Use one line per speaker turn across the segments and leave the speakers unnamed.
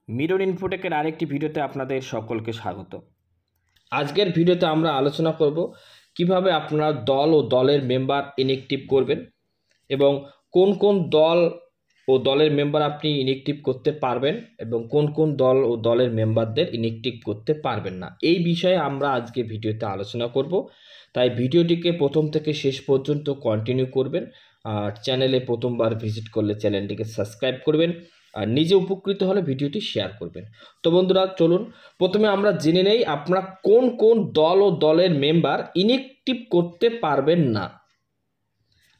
Mirror ইনফোটেকের আরেকটি ভিডিওতে আপনাদের সকলকে স্বাগত। আজকের ভিডিওতে আমরা আলোচনা করব কিভাবে আপনারা দল ও দলের মেম্বার ইনঅ্যাক্টিভ করবেন এবং কোন কোন দল ও দলের মেম্বার আপনি ইনঅ্যাক্টিভ করতে পারবেন এবং কোন কোন দল ও দলের মেম্বারদের ইনঅ্যাক্টিভ করতে পারবেন না, এই বিষয়ে আমরা আজকে ভিডিওতে আলোচনা করব। তাই ভিডিওটিকে প্রথম থেকে শেষ পর্যন্ত কন্টিনিউ করবেন। আর চ্যানেলে প্রথমবার ভিজিট করলে চ্যানেলটিকে সাবস্ক্রাইব করবেন আর নিজে উপকৃত হলে ভিডিওটি শেয়ার করবেন। তো বন্ধুরা, চলুন প্রথমে আমরা জেনে নেই আপনারা কোন কোন দল ও দলের মেম্বার ইনঅ্যাক্টিভ করতে পারবেন না।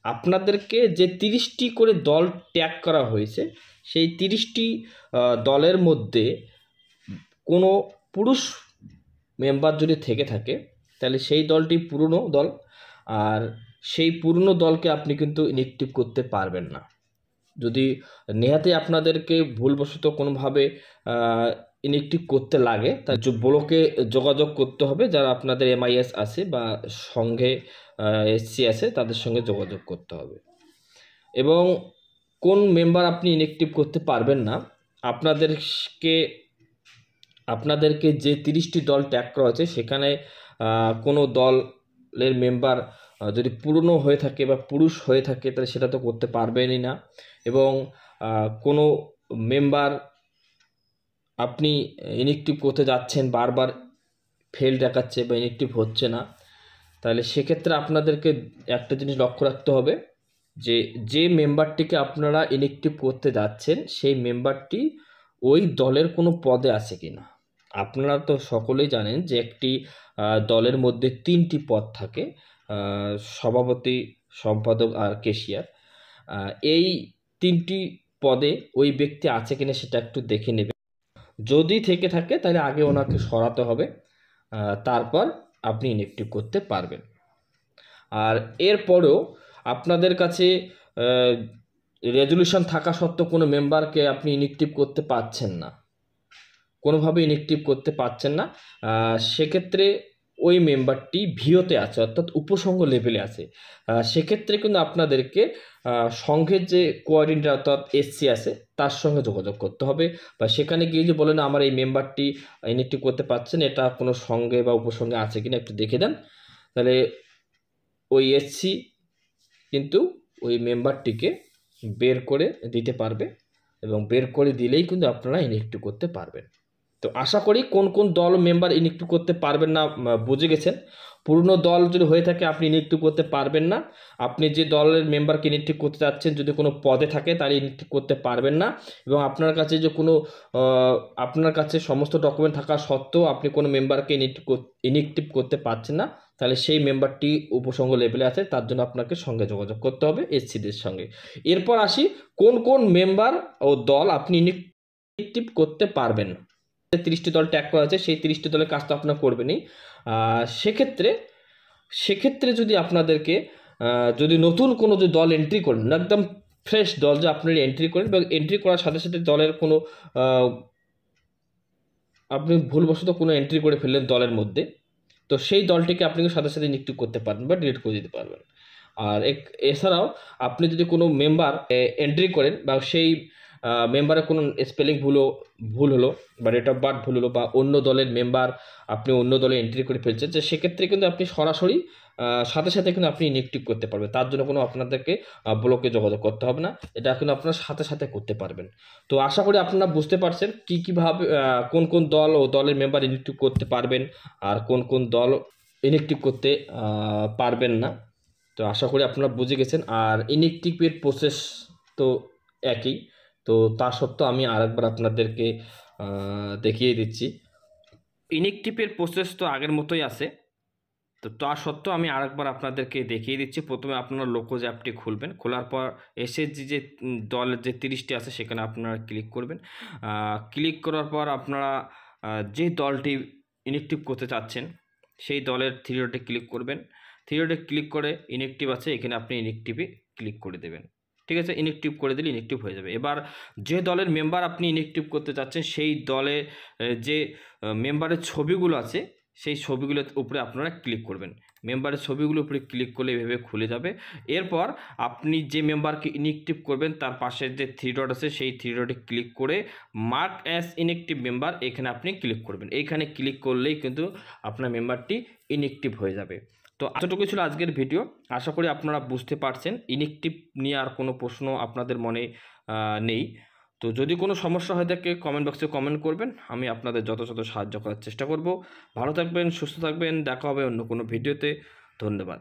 আপনাদেরকে যে 30টি করে দল ট্যাগ করা হয়েছে, সেই 30টি দলের মধ্যে কোনো পুরুষ মেম্বার যদি থেকে থাকে তাহলে সেই দলটি পুরনো দল, আর সেই পুরনো দলকে আপনি কিন্তু ইনঅ্যাক্টিভ করতে পারবেন না। যদি নেহাতি আপনাদেরকে ভুলবশত কোনোভাবে ইনঅ্যাক্টিভ করতে লাগে তাহলে ব্লকে যোগাযোগ করতে হবে, যারা আপনাদের MIS আছে বা সঙ্গে SC আছে তাদের সঙ্গে যোগাযোগ করতে হবে। এবং কোন মেম্বার আপনি ইনঅ্যাক্টিভ করতে পারবেন না, আপনাদেরকে যে 30টি দল ট্যাগ করা আছে সেখানে কোনো দলের মেম্বার যদি পুরনো হয়ে থাকে বা পুরুষ হয়ে থাকে তাহলে সেটা তো করতে পারবেনই না। এবং কোনো মেম্বার আপনি ইনঅ্যাক্টিভ করতে যাচ্ছেন, বারবার ফেল দেখাচ্ছে বা ইনঅ্যাক্টিভ হচ্ছে না, তাহলে সেক্ষেত্রে আপনাদেরকে একটা জিনিস লক্ষ্য রাখতে হবে যে মেম্বারটিকে আপনারা ইনঅ্যাক্টিভ করতে যাচ্ছেন সেই মেম্বারটি ওই দলের কোনো পদে আছে কিনা। আপনারা তো সকলেই জানেন যে একটি দলের মধ্যে 3টি পদ থাকে, সভাপতি, সম্পাদক আর ক্যাশিয়ার। এই 3টি পদে ওই ব্যক্তি আছে কিনা সেটা একটু দেখে নেবেন। যদি থেকে থাকে তাহলে আগে ওনাকে সরাতে হবে, তারপর আপনি ইনঅ্যাক্টিভ করতে পারবেন। আর এরপরেও আপনাদের কাছে রেজুলেশন থাকা সত্ত্বেও কোনো মেম্বারকে আপনি ইনঅ্যাক্টিভ করতে পারছেন না, কোনোভাবে ইনঅ্যাক্টিভ করতে পারছেন না, সেক্ষেত্রে ওই মেম্বারটি ভিওতে আছে, অর্থাৎ উপসংঘ লেভেলে আছে। সেক্ষেত্রে কিন্তু আপনাদেরকে সংঘের যে কোঅর্ডিনেটর অর্থাৎ SC আছে তার সঙ্গে যোগাযোগ করতে হবে, বা সেখানে গিয়ে যে বলেন আমার এই মেম্বারটি ইনঅ্যাক্টিভ করতে পারছেন, এটা কোনো সঙ্গে বা উপসংঘে আছে কিনা একটু দেখে দেন, তাহলে ওই SC কিন্তু ওই মেম্বারটিকে বের করে দিতে পারবে এবং বের করে দিলেই কিন্তু আপনারা ইনঅ্যাক্টিভ করতে পারবেন। তো আশা করি কোন কোন দল মেম্বার ইনঅ্যাক্টিভ করতে পারবেন না বুঝে গেছেন। পুরনো দল যদি হয়ে থাকে আপনি ইনঅ্যাক্টিভ করতে পারবেন না। আপনি যে দলের মেম্বারকে ইনঅ্যাক্টিভ করতে যাচ্ছেন যদি কোনো পদে থাকে তাহলে ইনঅ্যাক্টিভ করতে পারবেন না। এবং আপনার কাছে যে কোনো আপনার কাছে সমস্ত ডকুমেন্ট থাকা সত্ত্বেও আপনি কোনো মেম্বারকে ইনঅ্যাক্টিভ করতে পারছেন না, তাহলে সেই মেম্বারটি উপসংঘ লেভেলে আছে, তার জন্য আপনাকে সঙ্গে যোগাযোগ করতে হবে SCদের সঙ্গে। এরপর আসি কোন কোন মেম্বার ও দল আপনি ইনঅ্যাক্টিভ করতে পারবেন না। 30টি দল ট্যাগ করা আছে, সেই 30টি দলের কাজ তো আপনার করবেনই। সেক্ষেত্রে যদি আপনাদেরকে যদি নতুন কোনো যে দল এন্ট্রি করেন, একদম ফ্রেশ দল যে আপনারা এন্ট্রি করেন এবং এন্ট্রি করার সাথে সাথে দলের কোনো আপনি ভুলবশত কোনো এন্ট্রি করে ফেললেন দলের মধ্যে, তো সেই দলটিকে আপনি সাথে সাথে ইনঅ্যাক্টিভ করতে পারবেন বা ডিলিট করে দিতে পারবেন। আর এছাড়াও আপনি যদি কোনো মেম্বার এন্ট্রি করেন বা সেই মেম্বারের কোনো স্পেলিং ভুল হলো বা ডেট অফ বার্থ ভুল হলো বা অন্য দলের মেম্বার আপনি অন্য দলে এন্ট্রি করে ফেলছেন, যে সেক্ষেত্রে কিন্তু আপনি সরাসরি সাথে সাথে কিন্তু আপনি ইনঅ্যাক্টিভ করতে পারবেন। তার জন্য কোনো আপনাদেরকে ব্লকে যোগাযোগ করতে হবে না, এটা কিন্তু আপনারা সাথে সাথে করতে পারবেন। তো আশা করি আপনারা বুঝতে পারছেন কীভাবে কোন কোন দল ও দলের মেম্বার ইনঅ্যাক্টিভ করতে পারবেন আর কোন কোন দল ইনঅ্যাক্টিভ করতে পারবেন না। তো আশা করি আপনারা বুঝে গেছেন। আর ইনঅ্যাক্টিভের প্রসেস তো একই, তো তা সত্ত্বেও আমি আরেকবার আপনাদেরকে দেখিয়ে দিচ্ছি। ইনঅ্যাক্টিভের প্রসেস তো আগের মতোই আছে, তো তা সত্ত্বেও আমি আরেকবার আপনাদেরকে দেখিয়ে দিচ্ছি। প্রথমে আপনারা লোকোজ অ্যাপটি খুলবেন, খোলার পর SHG যে দলের যে 30টি আছে সেখানে আপনারা ক্লিক করবেন। ক্লিক করার পর আপনারা যে দলটি ইনঅ্যাক্টিভ করতে চাচ্ছেন সেই দলের 3 ডটে ক্লিক করবেন। 3 ডটে ক্লিক করে ইনঅ্যাক্টিভ আছে এখানে আপনি ইনঅ্যাক্টিভে ক্লিক করে দেবেন। ঠিক আছে, ইনঅ্যাক্টিভ করে দিলে ইনঅ্যাক্টিভ হয়ে যাবে। এবার যে দলের মেম্বার আপনি ইনঅ্যাক্টিভ করতে চাচ্ছেন সেই দলে যে মেম্বারের ছবিগুলো আছে সেই ছবিগুলোর উপরে আপনারা ক্লিক করবেন। মেম্বারের ছবিগুলোর উপরে ক্লিক করলে এভাবে খুলে যাবে। এরপর আপনি যে মেম্বারকে ইনঅ্যাক্টিভ করবেন তার পাশে যে থ্রি ডট আছে সেই থ্রি ডটে ক্লিক করে মার্ক অ্যাজ ইনঅ্যাক্টিভ মেম্বার এখানে আপনি ক্লিক করবেন। এইখানে ক্লিক করলেই কিন্তু আপনার মেম্বারটি ইনঅ্যাক্টিভ হয়ে যাবে। তো এতটুকু ছিল আজকের ভিডিও। আশা করি আপনারা বুঝতে পারছেন। ইনঅ্যাক্টিভ নিয়ে আর কোনো প্রশ্ন আপনাদের মনে নেই। তো যদি কোনো সমস্যা হয়ে থাকে কমেন্ট বক্সে কমেন্ট করবেন, আমি আপনাদের যথাযথ সাহায্য করার চেষ্টা করব। ভালো থাকবেন, সুস্থ থাকবেন, দেখা হবে অন্য কোনো ভিডিওতে। ধন্যবাদ।